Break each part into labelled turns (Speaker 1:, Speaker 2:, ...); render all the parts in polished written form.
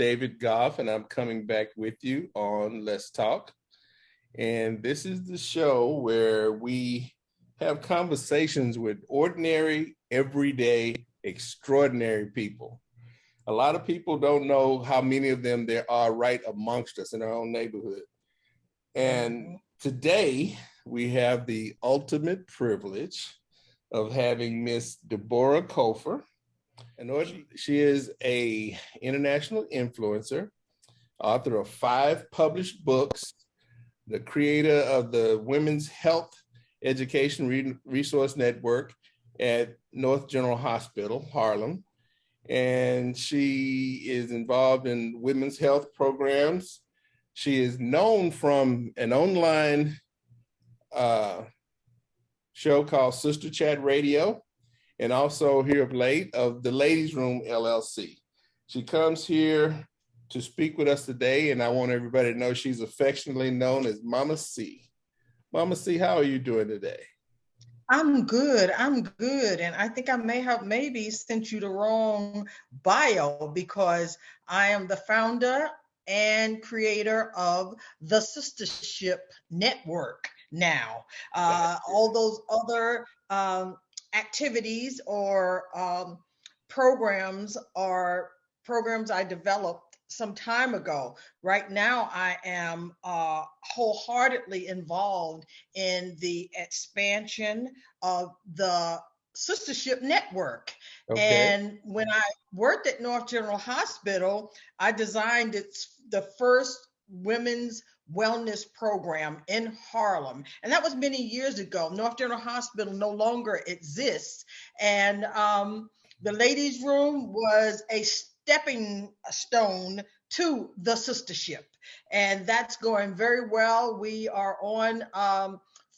Speaker 1: David Goff, and I'm coming back with you on Let's Talk. And this is the show where we have conversations with ordinary, everyday, extraordinary people. A lot of people don't know how many of them there are right amongst us in our own neighborhood. And today we have the ultimate privilege of having Miss Deborah Cofer. And she is an international influencer, author of 5 published books, the creator of the Women's Health Education Resource Network at North General Hospital, Harlem. And she is involved in women's health programs. She is known from an online show called Sister Chat Radio, and also here of late of the Ladies Room LLC. She comes here to speak with us today, and I want everybody to know she's affectionately known as Mama C. Mama C, how are you doing today?
Speaker 2: I'm good. And I think I may have maybe sent you the wrong bio, because I am the founder and creator of the Sistership Network now. All those other activities or programs are programs I developed some time ago. Right now, I am wholeheartedly involved in the expansion of the Sistership Network. Okay. And when I worked at North General Hospital, I designed the first women's wellness program in Harlem. And that was many years ago. North General Hospital no longer exists. And the ladies' room was a stepping stone to the sistership. And that's going very well. We are on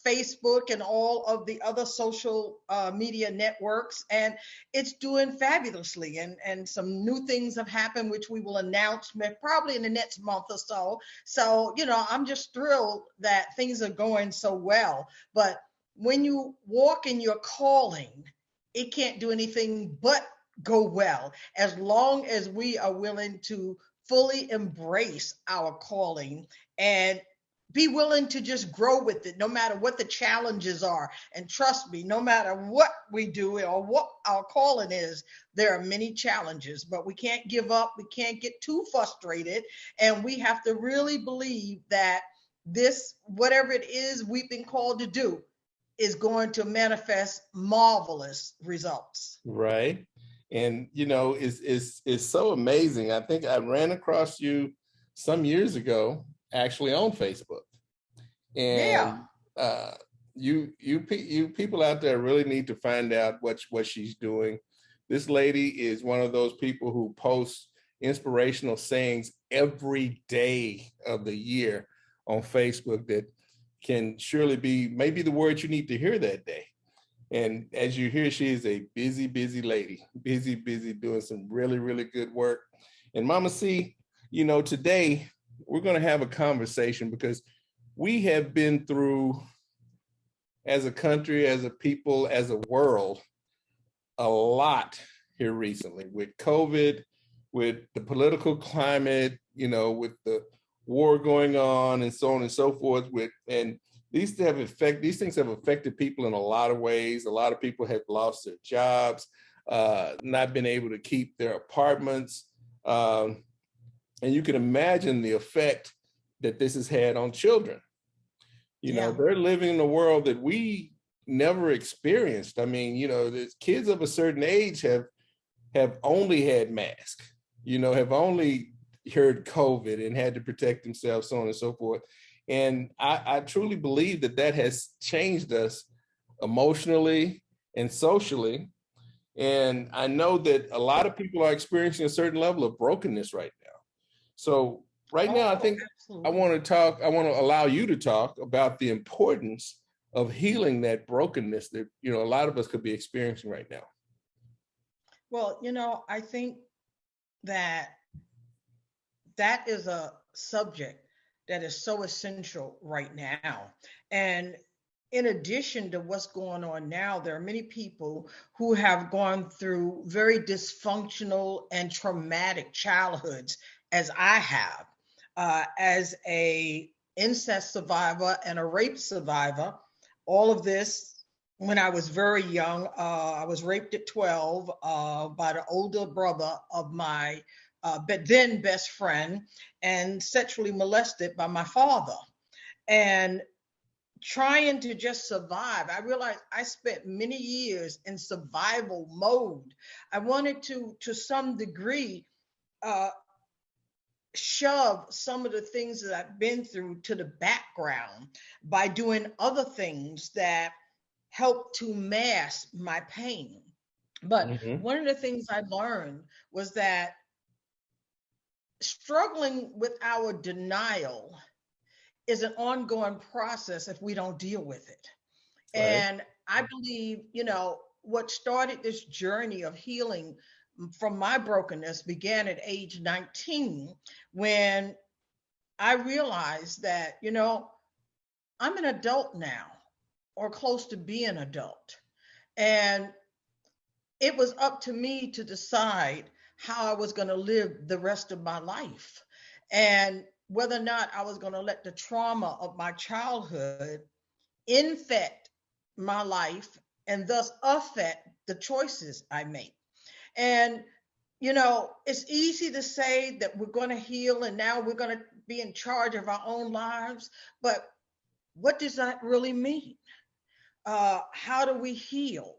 Speaker 2: Facebook and all of the other social media networks, and it's doing fabulously. And some new things have happened, which we will announce probably in the next month or so. So, I'm just thrilled that things are going so well. But when you walk in your calling, it can't do anything but go well, as long as we are willing to fully embrace our calling and be willing to just grow with it, no matter what the challenges are. And trust me, no matter what we do or what our calling is, there are many challenges, but we can't give up. We can't get too frustrated. And we have to really believe that this, whatever it is we've been called to do, is going to manifest marvelous results.
Speaker 1: Right. And, it's so amazing. I think I ran across you some years ago, actually on Facebook. And you people out there really need to find out what she's doing. This lady is one of those people who posts inspirational sayings every day of the year on Facebook that can surely be maybe the words you need to hear that day. And as you hear, she is a busy, busy lady, busy doing some really, really good work. And Mama C, today we're going to have a conversation because we have been through, as a country, as a people, as a world, a lot here recently with COVID, with the political climate, with the war going on and so on and so forth. And these things have affected people in a lot of ways. A lot of people have lost their jobs, not been able to keep their apartments. And you can imagine the effect that this has had on children. They're living in a world that we never experienced. I mean, the kids of a certain age have only had masks, have only heard COVID and had to protect themselves, so on and so forth. And I truly believe that has changed us emotionally and socially. And I know that a lot of people are experiencing a certain level of brokenness right now. So now, I think absolutely. I want to allow you to talk about the importance of healing that brokenness that, a lot of us could be experiencing right now.
Speaker 2: Well, I think that is a subject that is so essential right now. And in addition to what's going on now, there are many people who have gone through very dysfunctional and traumatic childhoods as I have, as a incest survivor and a rape survivor. All of this when I was very young. I was raped at 12 by the older brother of my then best friend, and sexually molested by my father. And trying to just survive, I realized I spent many years in survival mode. I wanted to some degree, uh, shove some of the things that I've been through to the background by doing other things that help to mask my pain. But
Speaker 1: Mm-hmm.
Speaker 2: one of the things I learned was that struggling with our denial is an ongoing process if we don't deal with it.
Speaker 1: Right.
Speaker 2: And I believe, what started this journey of healing from my brokenness began at age 19, when I realized that, I'm an adult now, or close to being an adult. And it was up to me to decide how I was going to live the rest of my life, and whether or not I was going to let the trauma of my childhood infect my life and thus affect the choices I make. And, it's easy to say that we're going to heal and now we're going to be in charge of our own lives. But what does that really mean? How do we heal?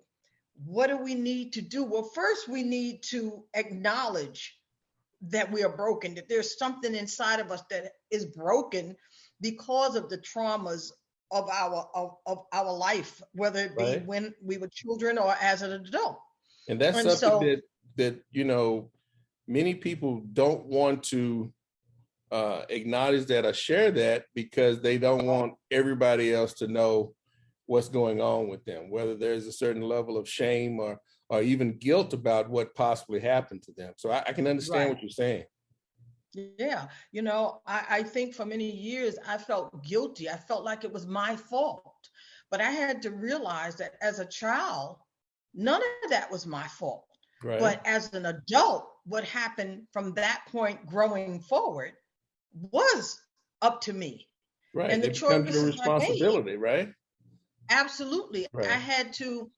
Speaker 2: What do we need to do? Well, first, we need to acknowledge that we are broken, that there's something inside of us that is broken because of the traumas of our life, whether it be
Speaker 1: Right.
Speaker 2: when we were children or as an adult.
Speaker 1: And that's
Speaker 2: And
Speaker 1: something
Speaker 2: so,
Speaker 1: that many people don't want to acknowledge that or share that, because they don't want everybody else to know what's going on with them, whether there's a certain level of shame or even guilt about what possibly happened to them. So I can understand
Speaker 2: right.
Speaker 1: what you're saying.
Speaker 2: Yeah. I think for many years I felt guilty. I felt like it was my fault. But I had to realize that as a child, none of that was my fault.
Speaker 1: Right.
Speaker 2: But as an adult, what happened from that point growing forward was up to me
Speaker 1: Right.
Speaker 2: and the
Speaker 1: It becomes your
Speaker 2: choices I made.
Speaker 1: responsibility, right?
Speaker 2: Absolutely. I
Speaker 1: Right.
Speaker 2: had to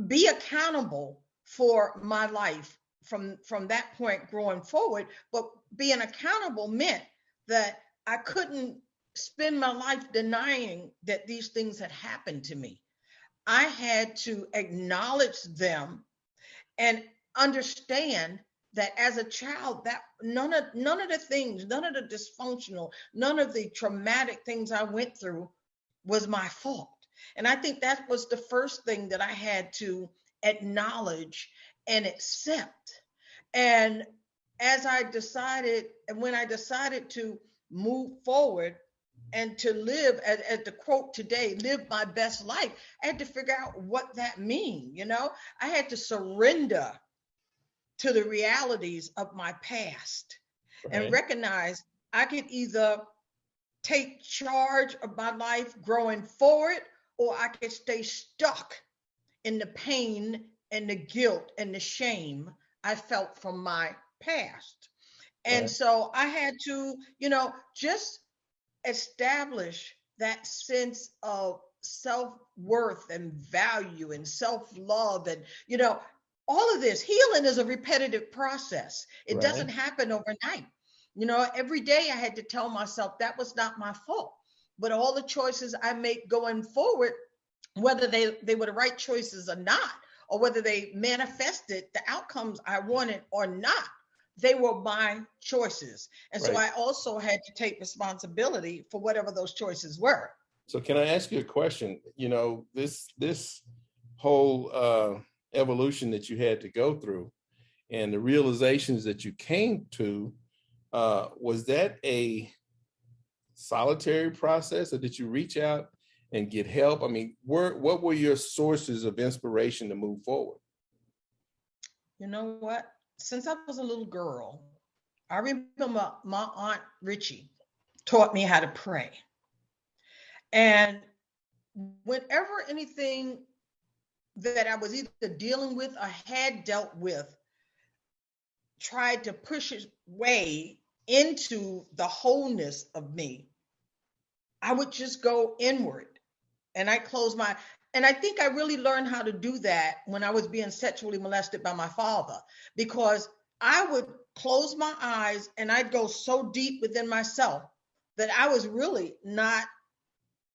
Speaker 2: be accountable for my life from that point growing forward. But being accountable meant that I couldn't spend my life denying that these things had happened to me. I had to acknowledge them and understand that as a child, that none of the things, none of the dysfunctional, none of the traumatic things I went through was my fault. And I think that was the first thing that I had to acknowledge and accept. And as I decided, and when I decided to move forward and to live, as the quote today, live my best life, I had to figure out what that means. I had to surrender to the realities of my past and
Speaker 1: Right.
Speaker 2: recognize I could either take charge of my life growing forward, or I could stay stuck in the pain and the guilt and the shame I felt from my past. And
Speaker 1: Right.
Speaker 2: so I had to, just establish that sense of self-worth and value and self-love. And all of this healing is a repetitive process. It
Speaker 1: Right.
Speaker 2: doesn't happen overnight. Every day I had to tell myself that was not my fault, but all the choices I make going forward, whether they were the right choices or not, or whether they manifested the outcomes I wanted or not, they were my choices. And so
Speaker 1: Right.
Speaker 2: I also had to take responsibility for whatever those choices were.
Speaker 1: So can I ask you a question? This whole evolution that you had to go through and the realizations that you came to, was that a solitary process, or did you reach out and get help? I mean, what were your sources of inspiration to move forward?
Speaker 2: You know what? Since I was a little girl, I remember my Aunt Richie taught me how to pray. And whenever anything that I was either dealing with or had dealt with tried to push its way into the wholeness of me, I would just go inward and I close my, and I think I really learned how to do that when I was being sexually molested by my father, because I would close my eyes and I'd go so deep within myself that I was really not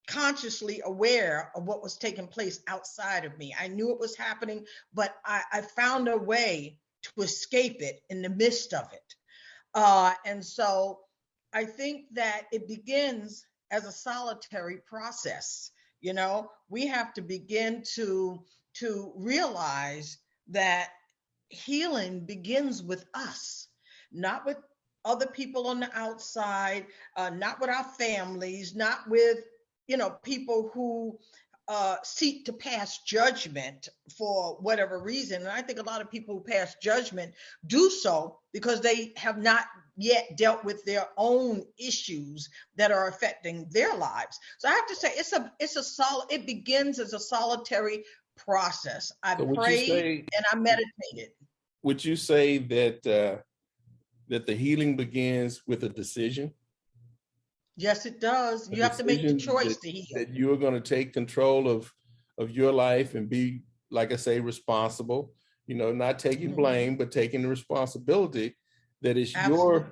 Speaker 2: consciously aware of what was taking place outside of me. I knew it was happening, but I found a way to escape it in the midst of it. And so I think that it begins as a solitary process. You know, we have to begin to realize that healing begins with us, not with other people on the outside, not with our families, not with, people who seek to pass judgment for whatever reason. And I think a lot of people who pass judgment do so because they have not yet dealt with their own issues that are affecting their lives. So I have to say it begins as a solitary process. I
Speaker 1: So
Speaker 2: prayed and I meditated.
Speaker 1: would you say that that the healing begins with a decision?
Speaker 2: Yes, it does.
Speaker 1: A
Speaker 2: You have to make the
Speaker 1: decision
Speaker 2: choice to heal.
Speaker 1: that you are going to take control of your life and be, like I say, responsible. Not taking blame, but taking the responsibility that it's
Speaker 2: Absolutely.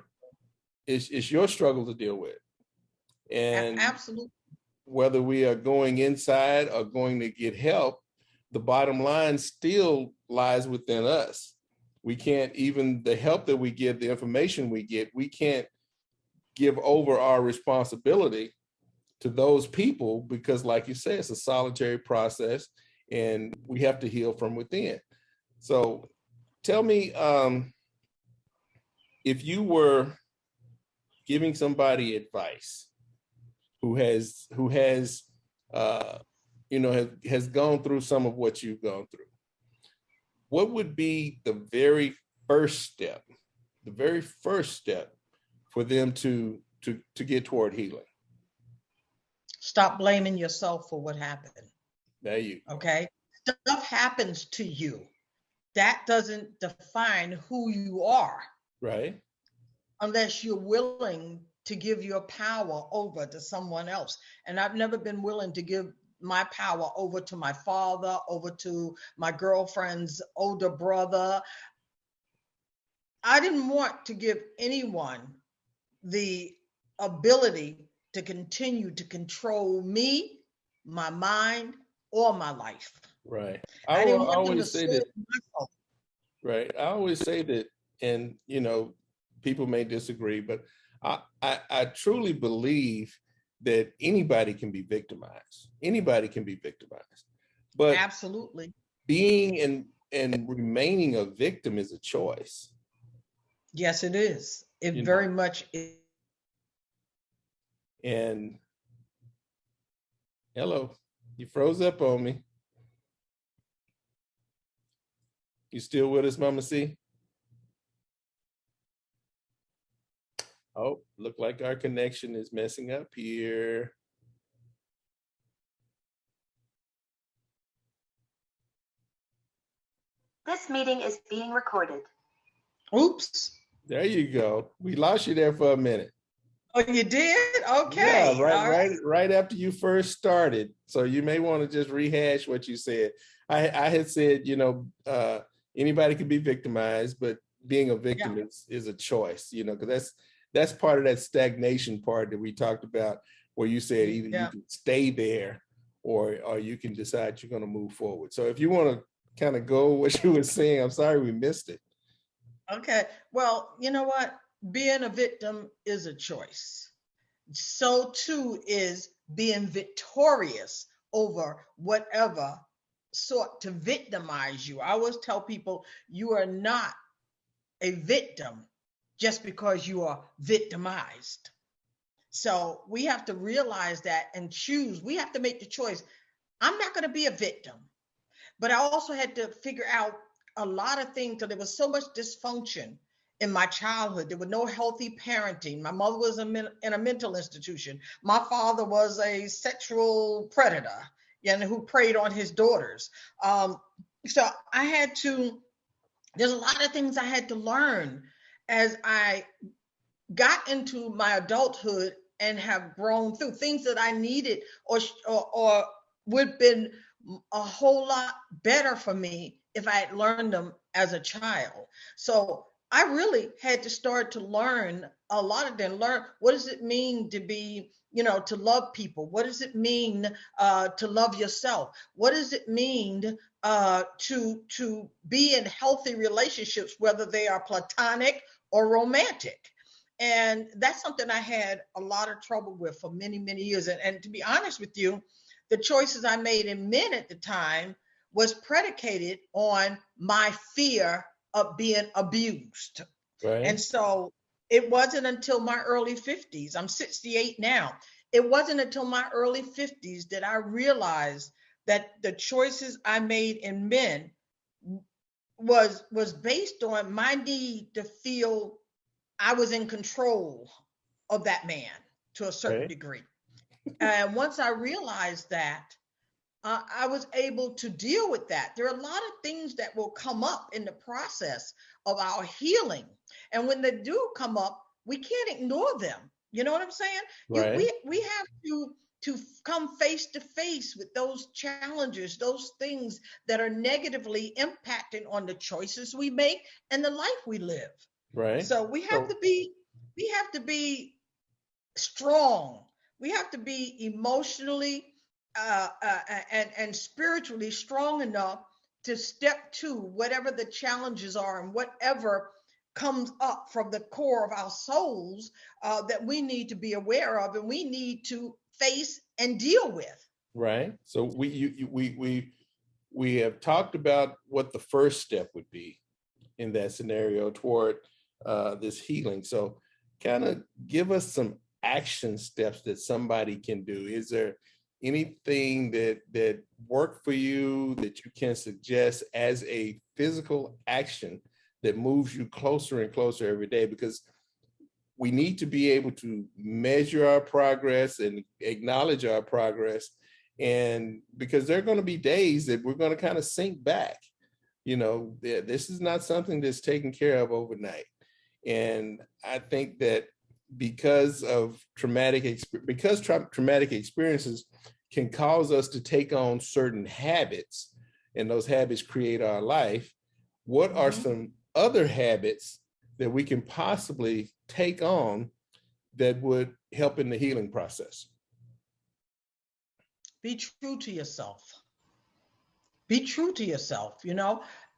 Speaker 1: it's your struggle to deal with. And
Speaker 2: absolutely,
Speaker 1: whether we are going inside or going to get help, the bottom line still lies within us. We can't, even the help that we get, the information we get, we can't give over our responsibility to those people, because like you said, it's a solitary process and we have to heal from within. So tell me, if you were giving somebody advice who has has gone through some of what you've gone through, what would be the very first step for them to get toward healing?
Speaker 2: Stop blaming yourself for what happened.
Speaker 1: There you
Speaker 2: go. Okay? Stuff happens to you. That doesn't define who you are.
Speaker 1: Right.
Speaker 2: Unless you're willing to give your power over to someone else. And I've never been willing to give my power over to my father, over to my girlfriend's older brother. I didn't want to give anyone the ability to continue to control me, my mind, or my life.
Speaker 1: Right.
Speaker 2: I didn't want them to say that.
Speaker 1: Right. I always say that, and people may disagree, but I truly believe that anybody can be victimized. Anybody can be victimized. But
Speaker 2: absolutely,
Speaker 1: being and remaining a victim is a choice.
Speaker 2: Yes, it is. It very much is.
Speaker 1: And hello, you froze up on me. You still with us, Mama C? Oh, look like our connection is messing up here.
Speaker 3: This meeting is being recorded.
Speaker 2: Oops.
Speaker 1: There you go. We lost you there for a minute.
Speaker 2: Oh, you did? Okay.
Speaker 1: Yeah, right after you first started. So you may want to just rehash what you said. I had said, anybody can be victimized, but being a victim is a choice, because that's part of that stagnation part that we talked about, where you said either you can stay there or you can decide you're going to move forward. So if you want to kind of go what you were saying, I'm sorry we missed it.
Speaker 2: Okay. Well, you know what? Being a victim is a choice. So too is being victorious over whatever sought to victimize you. I always tell people you are not a victim just because you are victimized. So we have to realize that and choose. We have to make the choice. I'm not going to be a victim. But I also had to figure out a lot of things because there was so much dysfunction in my childhood. There was no healthy parenting. My mother was in a mental institution. My father was a sexual predator, who preyed on his daughters. So I had to There's a lot of things I had to learn as I got into my adulthood and have grown through things that I needed or would have been a whole lot better for me if I had learned them as a child. So I really had to start to learn a lot of them. Learn, what does it mean to be, to love people? What does it mean to love yourself? What does it mean to be in healthy relationships, whether they are platonic or romantic? And that's something I had a lot of trouble with for many, many years. And to be honest with you, the choices I made in men at the time was predicated on my fear of being abused.
Speaker 1: Right.
Speaker 2: And so it wasn't until my early 50s, I'm 68 now, it wasn't until my early 50s that I realized that the choices I made in men was based on my need to feel I was in control of that man to a certain
Speaker 1: Right.
Speaker 2: degree. And once I realized that, I was able to deal with that. There are a lot of things that will come up in the process of our healing. And when they do come up, we can't ignore them. You know what I'm saying?
Speaker 1: Right.
Speaker 2: We have to come face to face with those challenges, those things that are negatively impacting on the choices we make and the life we live.
Speaker 1: Right.
Speaker 2: So we have to be strong. We have to be emotionally and spiritually strong enough to step to whatever the challenges are and whatever comes up from the core of our souls that we need to be aware of and we need to face and deal with.
Speaker 1: Right. So we have talked about what the first step would be in that scenario toward this healing. So kind of give us some action steps that somebody can do. Is there anything that worked for you that you can suggest as a physical action that moves you closer and closer every day? Because we need to be able to measure our progress and acknowledge our progress. And because there are going to be days that we're going to kind of sink back. This is not something that's taken care of overnight. And I think that because traumatic experiences can cause us to take on certain habits, and those habits create our life, what are some other habits that we can possibly take on that would help in the healing process?
Speaker 2: Be true to yourself. Be true to yourself,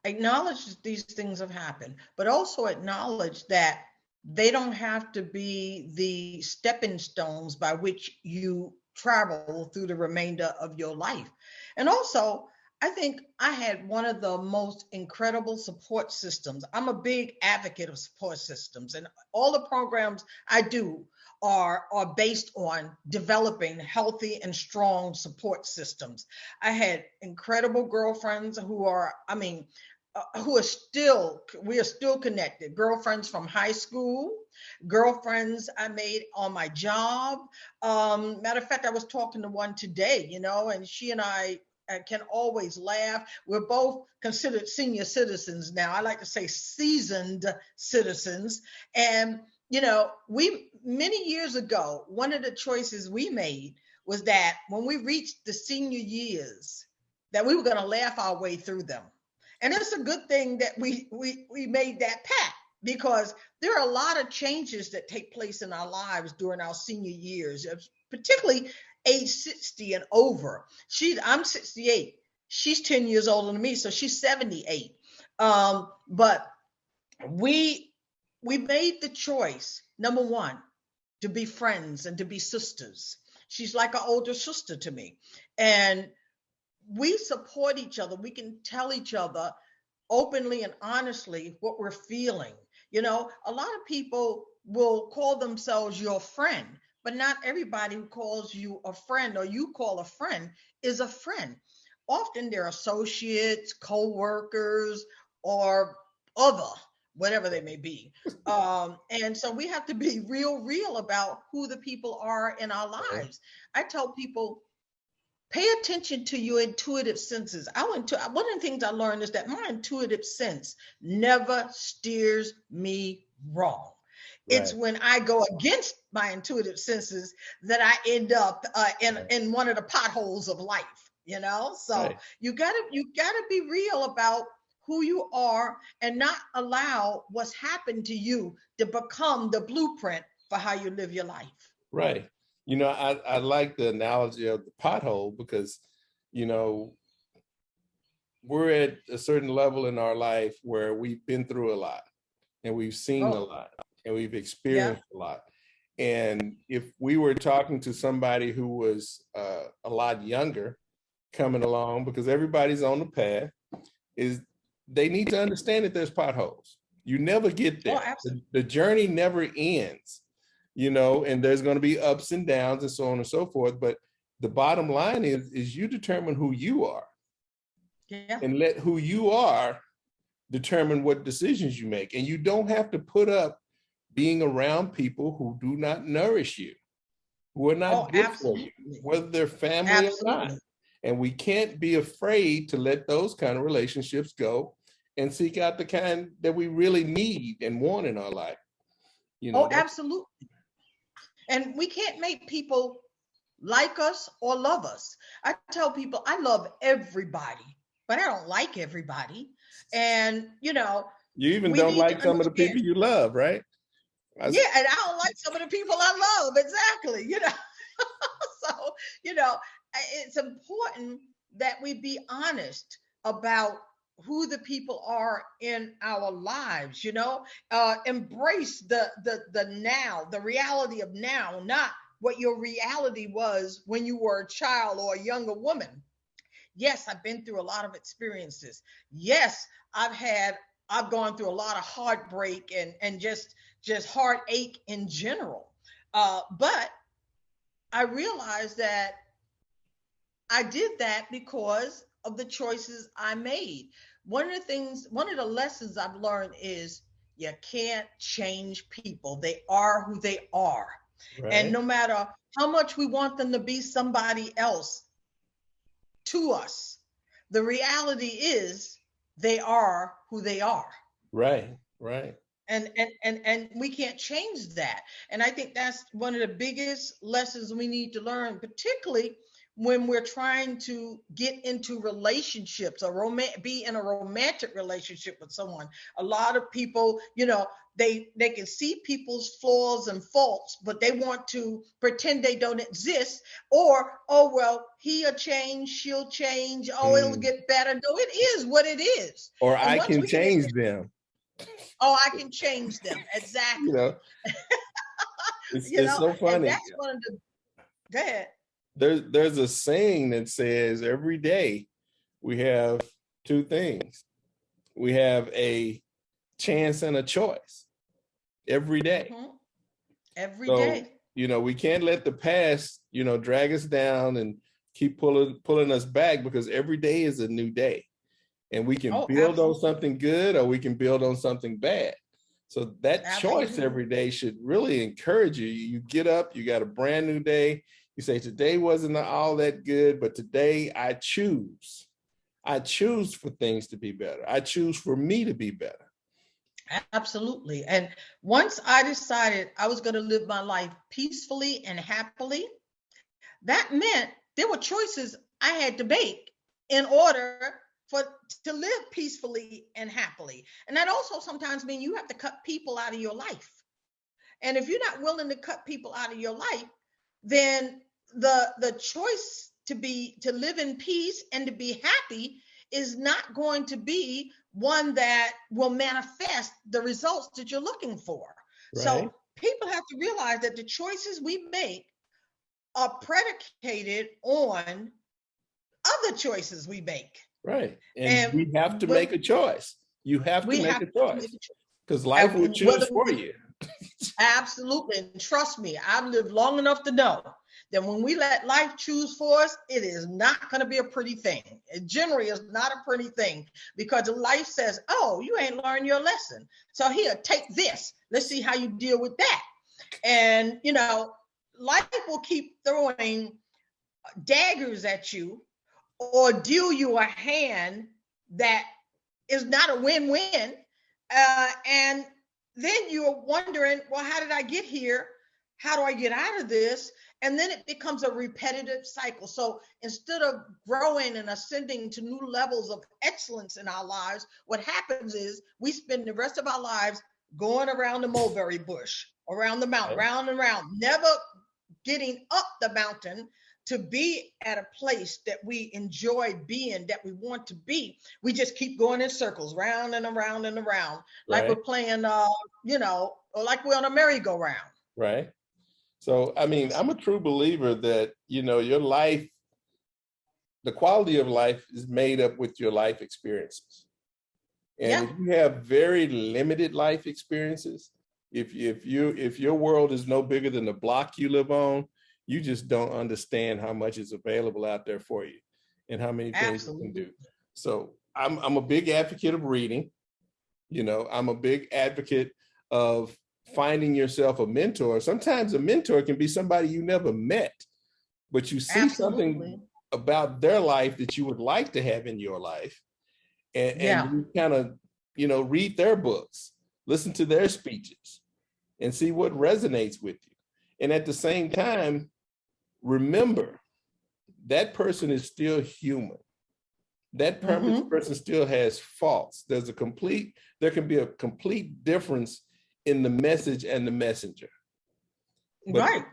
Speaker 2: acknowledge that these things have happened, but also acknowledge that they don't have to be the stepping stones by which you travel through the remainder of your life. And also, I think I had one of the most incredible support systems. I'm a big advocate of support systems, and all the programs I do are based on developing healthy and strong support systems. I had incredible girlfriends who are we are still connected. Girlfriends from high school, girlfriends I made on my job. Matter of fact, I was talking to one today, and she and I can always laugh. We're both considered senior citizens now. I like to say seasoned citizens. And, we many years ago, one of the choices we made was that when we reached the senior years, that we were going to laugh our way through them. And it's a good thing that we made that pact, because there are a lot of changes that take place in our lives during our senior years, particularly age 60 and over. I'm 68. She's 10 years older than me, so she's 78. But we made the choice, number one, to be friends and to be sisters. She's like an older sister to me. And we support each other. We can tell each other openly and honestly what we're feeling. A lot of people will call themselves your friend, but not everybody who calls you a friend or you call a friend is a friend. Often they're associates, co-workers, or other, whatever they may be. And so we have to be real about who the people are in our lives. I tell people, pay attention to your intuitive senses. One of the things I learned is that my intuitive sense never steers me wrong. Right. It's when I go against my intuitive senses that I end up in one of the potholes of life, you know? So right. you gotta be real about who you are and not allow what's happened to you to become the blueprint for how you live your life.
Speaker 1: Right. You know, I like the analogy of the pothole because, you know, we're at a certain level in our life where we've been through a lot and we've seen a lot and we've experienced a lot. And if we were talking to somebody who was a lot younger coming along, because everybody's on the path, is they need to understand that there's potholes. You never get there. The journey never ends, you know, and there's going to be ups and downs and so on and so forth. But the bottom line is you determine who you are. Yeah. And let who you are determine what decisions you make. And you don't have to put up being around people who do not nourish you, who are not good for you, whether they're family or not. And we can't be afraid to let those kind of relationships go and seek out the kind that we really need and want in our life. You know,
Speaker 2: absolutely. And we can't make people like us or love us. I tell people I love everybody, but I don't like everybody. And, you know,
Speaker 1: you even don't like some of the people you love, right?
Speaker 2: Yeah, and I don't like some of the people I love. Exactly. You know, so, you know, it's important that we be honest about who the people are in our lives, you know, embrace the now, the reality of now, not what your reality was when you were a child or a younger woman. Yes, I've been through a lot of experiences. Yes, I've gone through a lot of heartbreak and just heartache in general. But I realized that I did that because of the choices I made. One of the lessons I've learned is you can't change people. They are who they are. Right. And no matter how much we want them to be somebody else to us, the reality is they are who they are.
Speaker 1: Right, right.
Speaker 2: And we can't change that. And I think that's one of the biggest lessons we need to learn, particularly when we're trying to get into relationships or be in a romantic relationship with someone. A lot of people, you know, they can see people's flaws and faults, but they want to pretend they don't exist. Or, oh, well, he'll change, she'll change. Oh, it'll get better. No, it is what it is.
Speaker 1: Or I can change them.
Speaker 2: Oh, I can change them. Exactly.
Speaker 1: You know, it's so funny.
Speaker 2: And that's one of the, go ahead.
Speaker 1: There's a saying that says every day we have two things. We have a chance and a choice every day. Mm-hmm.
Speaker 2: Every day.
Speaker 1: You know, we can't let the past, you know, drag us down and keep pulling us back, because every day is a new day. And we can build on something good, or we can build on something bad. So that choice every day should really encourage you. You get up, you got a brand new day. You say, today wasn't all that good, but today I choose. I choose for things to be better. I choose for me to be better.
Speaker 2: Absolutely. And once I decided I was going to live my life peacefully and happily, that meant there were choices I had to make in order to live peacefully and happily. And that also sometimes means you have to cut people out of your life. And if you're not willing to cut people out of your life, then the choice to live in peace and to be happy is not going to be one that will manifest the results that you're looking for. Right. So people have to realize that the choices we make are predicated on other choices we make.
Speaker 1: Right. And we have to make a choice. You have to make a choice, because life will choose for you.
Speaker 2: Absolutely. And trust me, I've lived long enough to know that when we let life choose for us, it is not going to be a pretty thing. It generally is not a pretty thing, because life says, oh, you ain't learned your lesson. So here, take this. Let's see how you deal with that. And, you know, life will keep throwing daggers at you or deal you a hand that is not a win-win. And then you're wondering, well, how did I get here? How do I get out of this? And then it becomes a repetitive cycle. So instead of growing and ascending to new levels of excellence in our lives, what happens is we spend the rest of our lives going around the mulberry bush, around the mountain, round and round, never getting up the mountain to be at a place that we enjoy being, that we want to be. We just keep going in circles, round and around and around, like we're playing, or like we're on a merry-go-round.
Speaker 1: Right. So, I mean, I'm a true believer that, your life, the quality of life is made up with your life experiences. And if you have very limited life experiences, if your world is no bigger than the block you live on, you just don't understand how much is available out there for you and how many things you can do. So I'm a big advocate of reading. I'm a big advocate of finding yourself a mentor. Sometimes a mentor can be somebody you never met, but you see something about their life that you would like to have in your life. And you kind of, read their books, listen to their speeches, and see what resonates with you. And at the same time, remember, that person is still human. That person still has faults. There can be a complete difference in the message and the messenger. But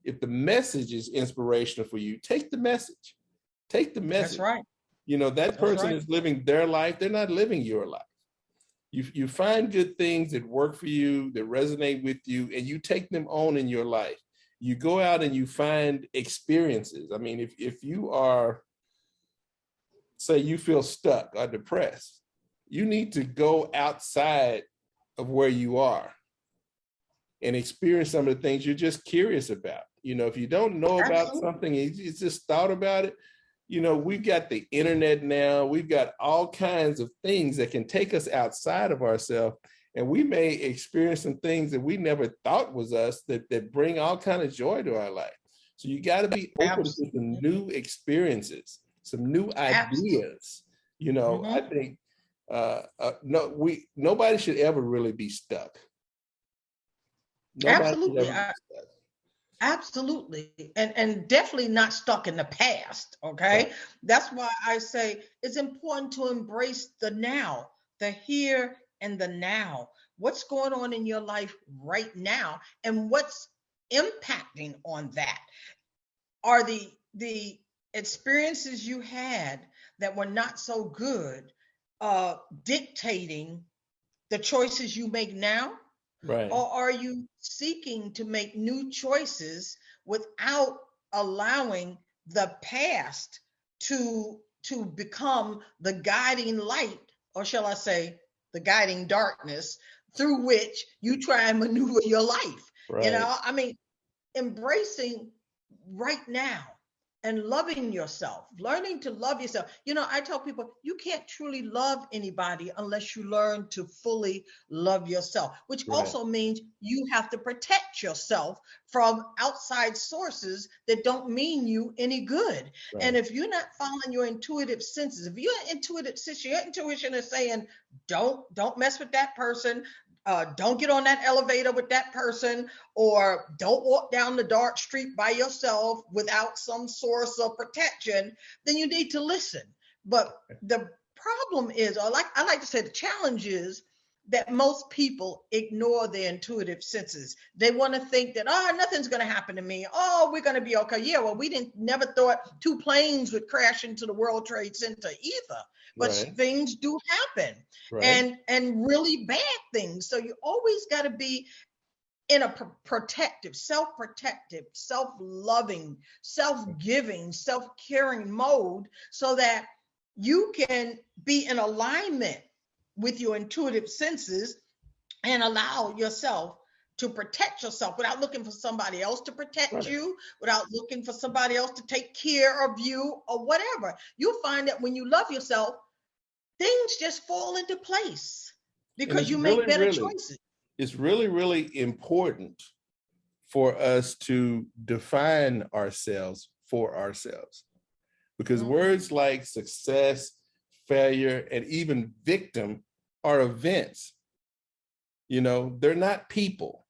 Speaker 1: if the message is inspirational for you, take the message. Take the message.
Speaker 2: That's right.
Speaker 1: That person is living their life. They're not living your life. You find good things that work for you, that resonate with you, and you take them on in your life. You go out and you find experiences. I mean, if you are, say you feel stuck or depressed, you need to go outside of where you are and experience some of the things you're just curious about. If you don't know about something, you just thought about it. We've got the internet now. We've got all kinds of things that can take us outside of ourselves. And we may experience some things that we never thought was us that bring all kind of joy to our life. So you got to be open to some new experiences, some new ideas. I think nobody should ever really be stuck.
Speaker 2: Absolutely. And definitely not stuck in the past. Okay. Right. That's why I say it's important to embrace the now, the here and the now. What's going on in your life right now and what's impacting on that? Are the experiences you had that were not so good dictating the choices you make now?
Speaker 1: Right.
Speaker 2: Or are you seeking to make new choices without allowing the past to become the guiding light, or shall I say, the guiding darkness through which you try and maneuver your life? Right. Embracing right now and loving yourself, learning to love yourself. I tell people, you can't truly love anybody unless you learn to fully love yourself, which also means you have to protect yourself from outside sources that don't mean you any good. Right. And if you're not following your intuitive senses, if your intuition is saying, don't mess with that person, don't get on that elevator with that person, or don't walk down the dark street by yourself without some source of protection, then you need to listen. But the problem is, I like to say the challenge is that most people ignore their intuitive senses. They want to think that, nothing's going to happen to me. We're going to be okay. Yeah, well, we never thought 2 planes would crash into the World Trade Center either. But things do happen, and really bad things. So you always got to be in a protective, self-loving, self-giving, self-caring mode so that you can be in alignment with your intuitive senses and allow yourself to protect yourself without looking for somebody else to protect you, without looking for somebody else to take care of you or whatever. You'll find that when you love yourself, things just fall into place because you make better choices.
Speaker 1: It's really, really important for us to define ourselves for ourselves. Because words like success, failure, and even victim are events. You know, they're not people.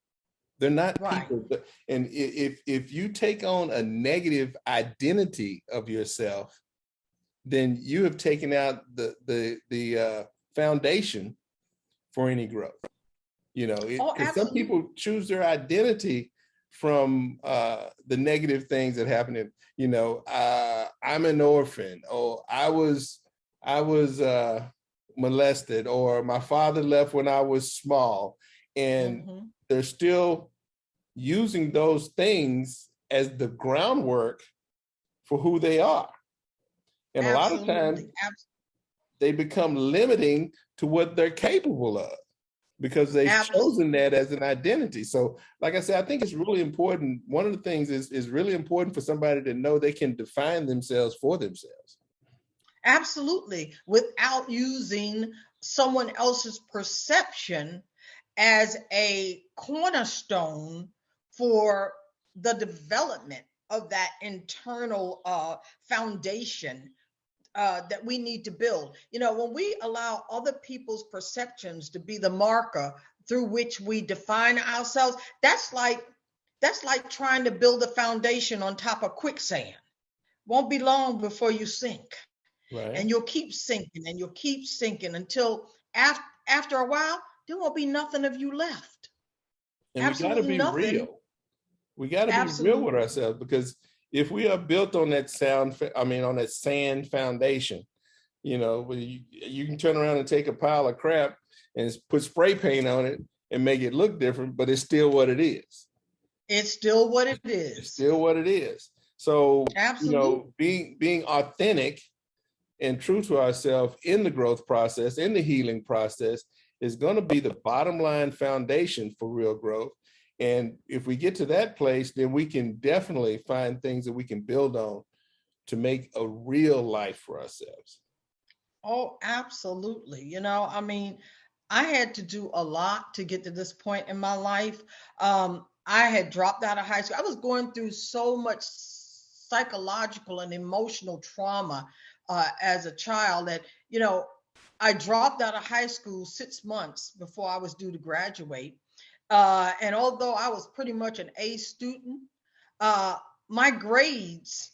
Speaker 1: They're not people. And if you take on a negative identity of yourself, then you have taken out the foundation for any growth. You know, because some people choose their identity from the negative things that happen. In, you know, I'm an orphan, or I was molested, or my father left when I was small, and they're still using those things as the groundwork for who they are. And a lot of times they become limiting to what they're capable of, because they've chosen that as an identity. So like I said, I think it's really important. One of the things is really important for somebody to know they can define themselves for themselves.
Speaker 2: Absolutely, without using someone else's perception as a cornerstone for the development of that internal foundation that we need to build. You know, when we allow other people's perceptions to be the marker through which we define ourselves, that's like trying to build a foundation on top of quicksand. Won't be long before you sink. Right. And you'll keep sinking and you'll keep sinking until after a while, there won't be nothing of you left.
Speaker 1: And absolutely we got to be real. We got to be real with ourselves, because if we are built on that sand foundation, you know, you can turn around and take a pile of crap and put spray paint on it and make it look different, but it's still what it is.
Speaker 2: It's still what it is.
Speaker 1: It's still what it is. So,
Speaker 2: absolutely.
Speaker 1: You know, being authentic and true to ourselves in the growth process, in the healing process, is going to be the bottom line foundation for real growth. And if we get to that place, then we can definitely find things that we can build on to make a real life for ourselves.
Speaker 2: Oh, absolutely. You know, I mean, I had to do a lot to get to this point in my life. I had dropped out of high school. I was going through so much psychological and emotional trauma as a child that, you know, I dropped out of high school 6 months before I was due to graduate. And although I was pretty much an A student, my grades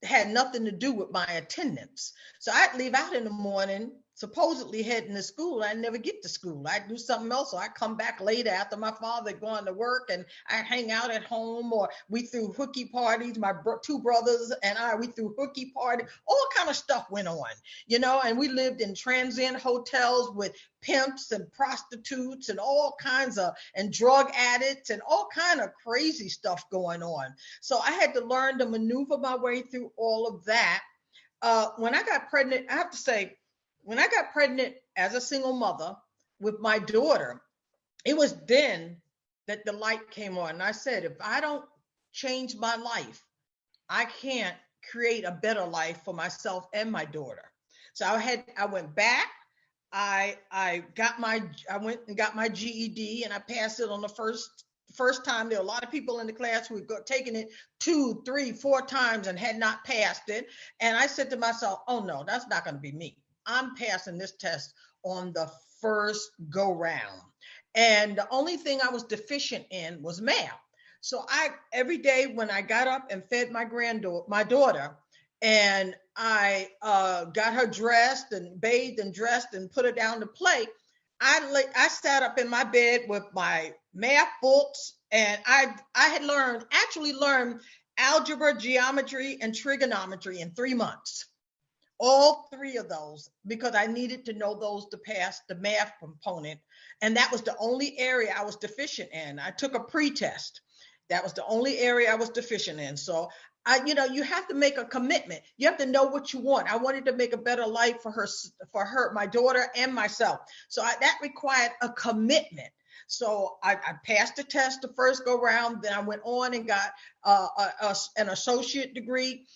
Speaker 2: had nothing to do with my attendance. So I'd leave out in the morning, supposedly heading to school. I'd never get to school. I'd do something else. So I'd come back later after my father had gone to work, and I'd hang out at home, or we threw hooky parties. My two brothers and we threw hooky parties. All kind of stuff went on, you know, and we lived in transient hotels with pimps and prostitutes and all kinds of, and drug addicts and all kind of crazy stuff going on. So I had to learn to maneuver my way through all of that. When I got pregnant, I have to say, when I got pregnant as a single mother with my daughter, it was then that the light came on. And I said, if I don't change my life, I can't create a better life for myself and my daughter. So I went back. I went and got my GED, and I passed it on the first time. There were a lot of people in the class who had taken it 2, 3, 4 times and had not passed it. And I said to myself, oh no, that's not going to be me. I'm passing this test on the first go round. And the only thing I was deficient in was math. So every day when I got up and fed my daughter, and I got her dressed and bathed and dressed and put her down to play, I sat up in my bed with my math books, and I had actually learned algebra, geometry, and trigonometry in 3 months. All 3 of those, because I needed to know those to pass the math component. And that was the only area I was deficient in. I took a pre-test. That was the only area I was deficient in. So you have to make a commitment. You have to know what you want. I wanted to make a better life for her, my daughter, and myself. So that required a commitment. So I passed the test the first go round. Then I went on and got an associate degree.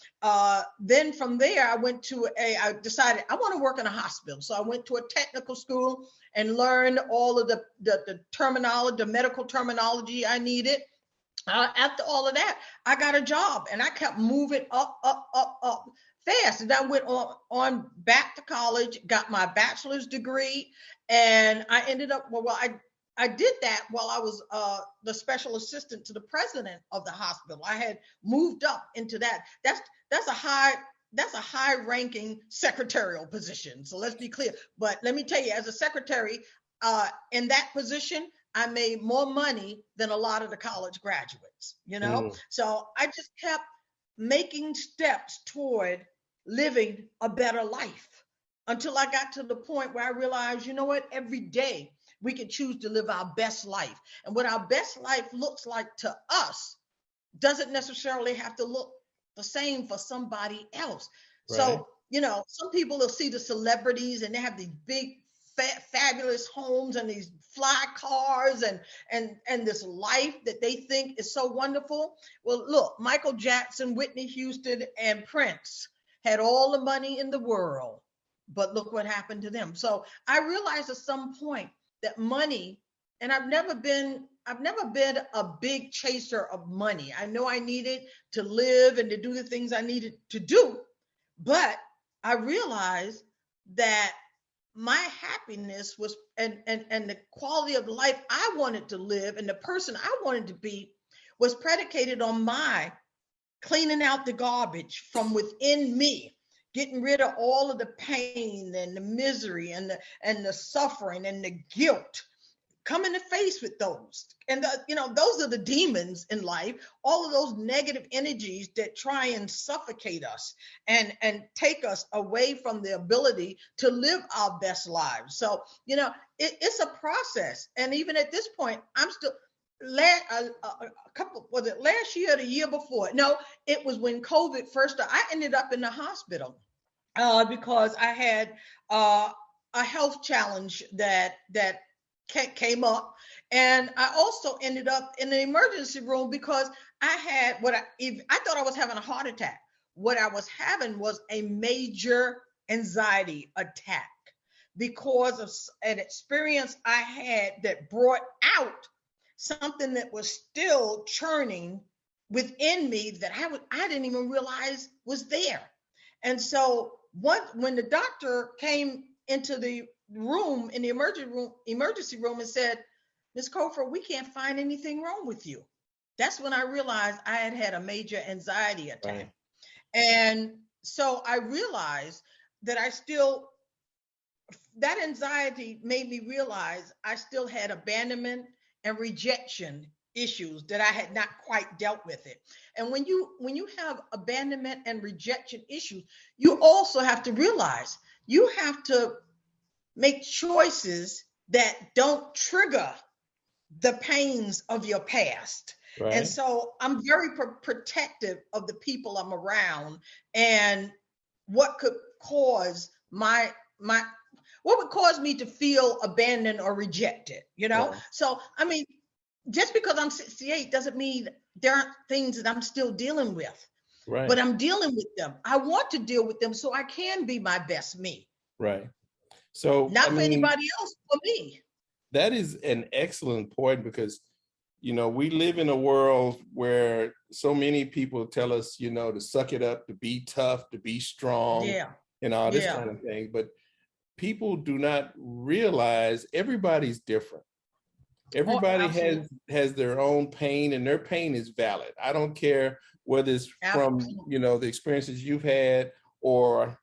Speaker 2: Then from there, I decided I want to work in a hospital. So I went to a technical school and learned all of the terminology, the medical terminology I needed. After all of that, I got a job and I kept moving up fast. And I went on back to college, got my bachelor's degree, and I ended up, I did that while I was the special assistant to the president of the hospital. I had moved up into that. That's a high ranking secretarial position. So let's be clear. But let me tell you, as a secretary in that position, I made more money than a lot of the college graduates, you know? So I just kept making steps toward living a better life until I got to the point where I realized, you know what, every day we can choose to live our best life. And what our best life looks like to us doesn't necessarily have to look the same for somebody else. Right. So, you know, some people will see the celebrities and they have these big, fabulous homes and these fly cars and this life that they think is so wonderful. Well, look, Michael Jackson, Whitney Houston, and Prince had all the money in the world, but look what happened to them. So I realized at some point that money, and I've never been a big chaser of money. I know I needed to live and to do the things I needed to do, but I realized that my happiness was and the quality of life I wanted to live and the person I wanted to be was predicated on my cleaning out the garbage from within me, getting rid of all of the pain and the misery and the suffering and the guilt, coming to face with those. And those are the demons in life, all of those negative energies that try and suffocate us and take us away from the ability to live our best lives. So, it's a process. And even at this point, I'm still was it last year or the year before? No, it was when COVID first started. I ended up in the hospital because I had a health challenge that came up, and I also ended up in the emergency room because I had I thought I was having a heart attack. What I was having was a major anxiety attack because of an experience I had that brought out something that was still churning within me that I didn't even realize was there. And so when the doctor came into the room in the emergency room and said, "Ms. Cofer, we can't find anything wrong with you," that's when I realized I had a major anxiety attack. Right. And so I realized that that anxiety made me realize I still had abandonment and rejection issues that I had not quite dealt with it. And when you have abandonment and rejection issues, you also have to realize you have to make choices that don't trigger the pains of your past. Right. And so I'm very protective of the people I'm around and what could cause what would cause me to feel abandoned or rejected, Right. So, I mean, just because I'm 68 doesn't mean there aren't things that I'm still dealing with, right. But I'm dealing with them. I want to deal with them so I can be my best me.
Speaker 1: Right. So
Speaker 2: not for anybody else, for me.
Speaker 1: That is an excellent point because, we live in a world where so many people tell us, to suck it up, to be tough, to be strong, yeah. And all this kind of thing. But people do not realize everybody's different. Everybody has their own pain, and their pain is valid. I don't care whether it's from, the experiences you've had or,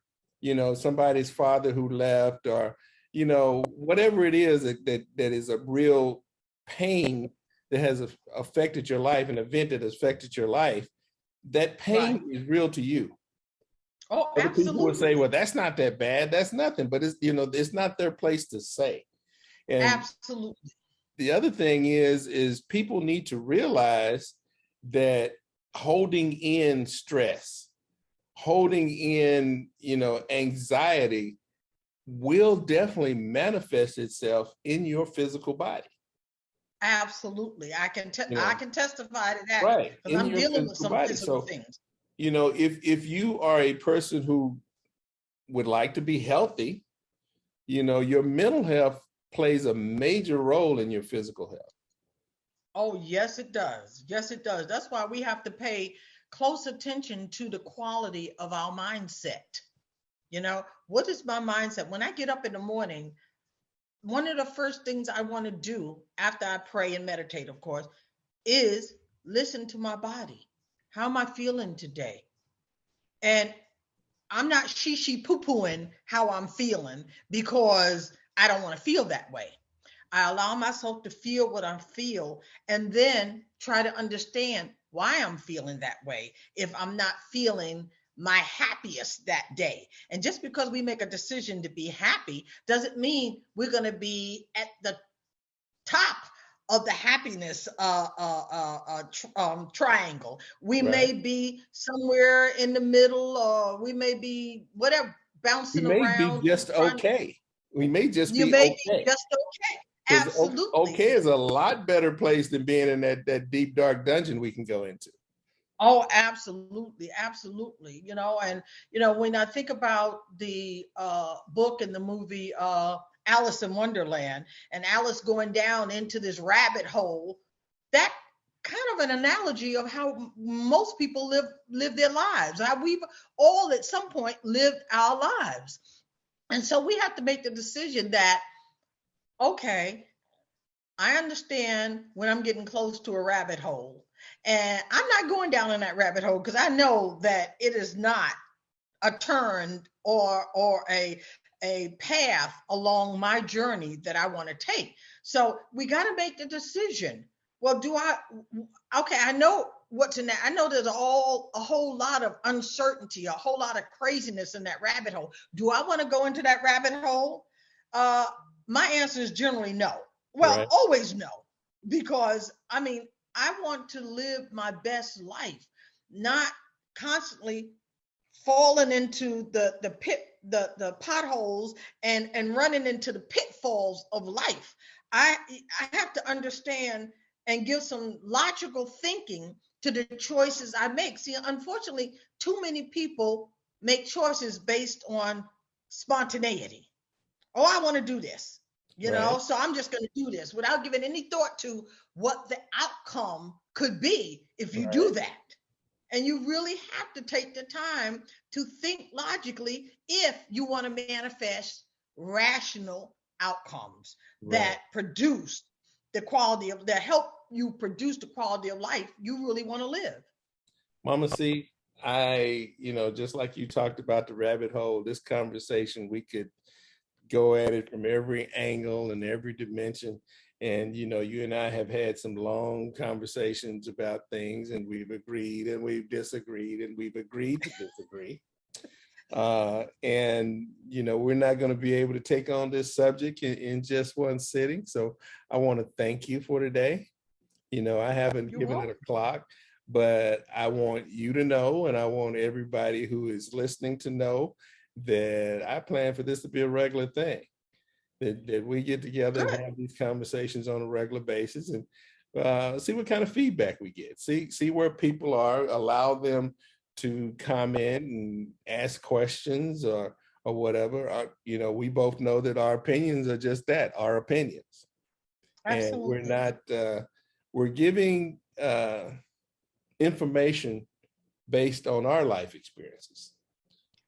Speaker 1: somebody's father who left or, whatever it is that is a real pain that has affected your life, an event that has affected your life, that pain is real to you.
Speaker 2: Oh,
Speaker 1: other
Speaker 2: absolutely.
Speaker 1: People would say, well, that's not that bad. That's nothing, but it's, it's not their place to say. And
Speaker 2: absolutely.
Speaker 1: The other thing is people need to realize that holding in stress, holding in, anxiety will definitely manifest itself in your physical body.
Speaker 2: Absolutely. I can testify to that.
Speaker 1: Right.
Speaker 2: Because I'm dealing with some physical things.
Speaker 1: If you are a person who would like to be healthy, your mental health plays a major role in your physical health.
Speaker 2: Oh, yes, it does. Yes, it does. That's why we have to pay close attention to the quality of our mindset. What is my mindset? When I get up in the morning, one of the first things I want to do after I pray and meditate, of course, is listen to my body. How am I feeling today? And I'm not she poo pooing how I'm feeling because I don't want to feel that way. I allow myself to feel what I feel and then try to understand why I'm feeling that way if I'm not feeling my happiest that day. And just because we make a decision to be happy doesn't mean we're going to be at the top of the happiness triangle. We
Speaker 1: Right.
Speaker 2: may be somewhere in the middle, or we may be whatever,
Speaker 1: We
Speaker 2: bouncing
Speaker 1: may be
Speaker 2: around,
Speaker 1: just
Speaker 2: trying.
Speaker 1: okay. We may just
Speaker 2: You
Speaker 1: be
Speaker 2: may be
Speaker 1: okay.
Speaker 2: just okay.
Speaker 1: Because
Speaker 2: Absolutely.
Speaker 1: okay is a lot better place than being in that deep, dark dungeon we can go into.
Speaker 2: Oh, absolutely, absolutely. And when I think about the book and the movie Alice in Wonderland, and Alice going down into this rabbit hole, that kind of an analogy of how most people live their lives. How we've all at some point lived our lives. And so we have to make the decision that, okay, I understand when I'm getting close to a rabbit hole, and I'm not going down in that rabbit hole because I know that it is not a turn or a path along my journey that I want to take. So we got to make the decision. Well, okay, I know what's in that. I know there's a whole lot of uncertainty, a whole lot of craziness in that rabbit hole. Do I want to go into that rabbit hole? Uh, my answer is generally no. Well,
Speaker 1: Right.
Speaker 2: always no, because I want to live my best life, not constantly falling into the pit, the potholes, and running into the pitfalls of life. I have to understand and give some logical thinking to the choices I make. See, unfortunately, too many people make choices based on spontaneity. Oh, I want to do this,
Speaker 1: Right.
Speaker 2: so I'm just going to do this without giving any thought to what the outcome could be if you do
Speaker 1: Right.
Speaker 2: that. And you really have to take the time to think logically if you want to manifest rational outcomes
Speaker 1: Right.
Speaker 2: that produce that help you produce the quality of life you really want to live.
Speaker 1: Mama C, just like you talked about the rabbit hole, this conversation, we could go at it from every angle and every dimension. And, you and I have had some long conversations about things, and we've agreed and we've disagreed and we've agreed to disagree. And, we're not going to be able to take on this subject in just one sitting. So I want to thank you for today. I haven't
Speaker 2: You're
Speaker 1: given it
Speaker 2: welcome.
Speaker 1: a clock, but I want you to know, and I want everybody who is listening to know that I plan for this to be a regular thing, that we get together and
Speaker 2: Good.
Speaker 1: have these conversations on a regular basis, and see what kind of feedback we get, see where people are, allow them to comment and ask questions or whatever. We both know that our opinions are just that, our opinions. And we're
Speaker 2: Absolutely.
Speaker 1: not, we're giving information based on our life experiences.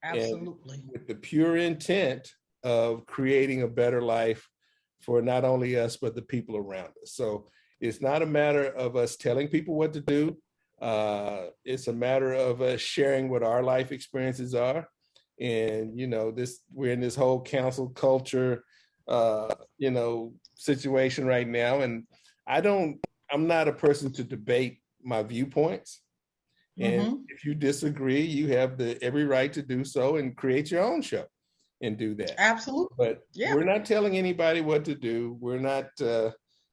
Speaker 2: Absolutely.
Speaker 1: And with the pure intent of creating a better life for not only us, but the people around us. So it's not a matter of us telling people what to do. It's a matter of us sharing what our life experiences are. And, we're in this whole council culture, situation right now. And I'm not a person to debate my viewpoints. And if you disagree, you have every right to do so and create your own show and do that.
Speaker 2: Absolutely.
Speaker 1: But
Speaker 2: Yeah.
Speaker 1: we're not telling anybody what to do. We're not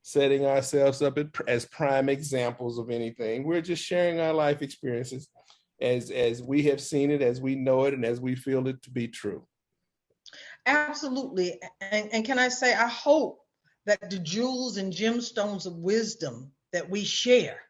Speaker 1: setting ourselves up as prime examples of anything. We're just sharing our life experiences as we have seen it, as we know it, and as we feel it to be true.
Speaker 2: Absolutely. And can I say, I hope that the jewels and gemstones of wisdom that we share,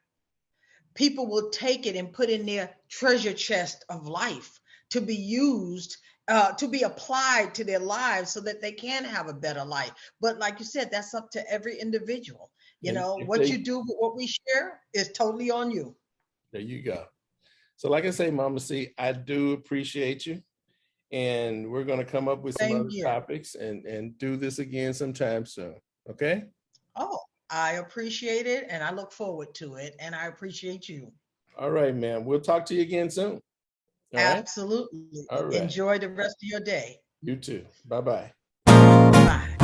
Speaker 2: people will take it and put in their treasure chest of life to be used, to be applied to their lives so that they can have a better life. But like you said, that's up to every individual. You know, what you do with what we share is totally on you.
Speaker 1: There you go. So like I say, Mama C, I do appreciate you. And we're going to come up with some other topics and do this again sometime soon. Okay?
Speaker 2: Oh, I appreciate it. And I look forward to it. And I appreciate you.
Speaker 1: All right, ma'am. We'll talk to you again soon.
Speaker 2: All Absolutely.
Speaker 1: Right? All right.
Speaker 2: Enjoy the rest of your day.
Speaker 1: You too. Bye-bye.
Speaker 2: Bye.